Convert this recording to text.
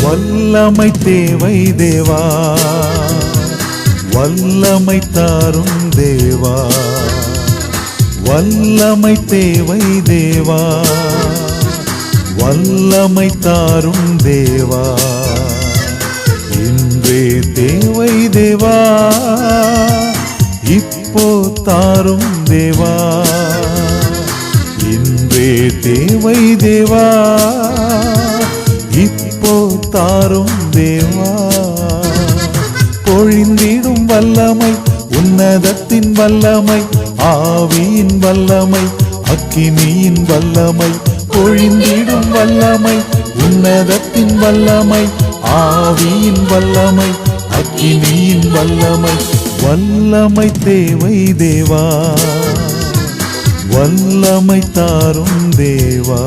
வல்லமை தேவை தேவா, வல்லமை தாரும் தேவா, வல்லமை தேவை தேவா, வல்லமை தாரும் தேவா, இன்றே தேவை தேவா, இப்போ தாரும் தேவா, இன்றே தேவை தேவா, இப்போ தாரும் தேவா. பொழிந்திடும் வல்லமை, உன்னதத்தின் வல்லமை, ஆவியின் வல்லமை, அக்கினியின் வல்லமை, பொழிந்திடும் வல்லமை, உன்னதத்தின் வல்லமை, ஆவியின் வல்லமை, அக்கினியின் வல்லமை, வல்லமை தேவை தேவா, வல்லமை தாரும் தேவா.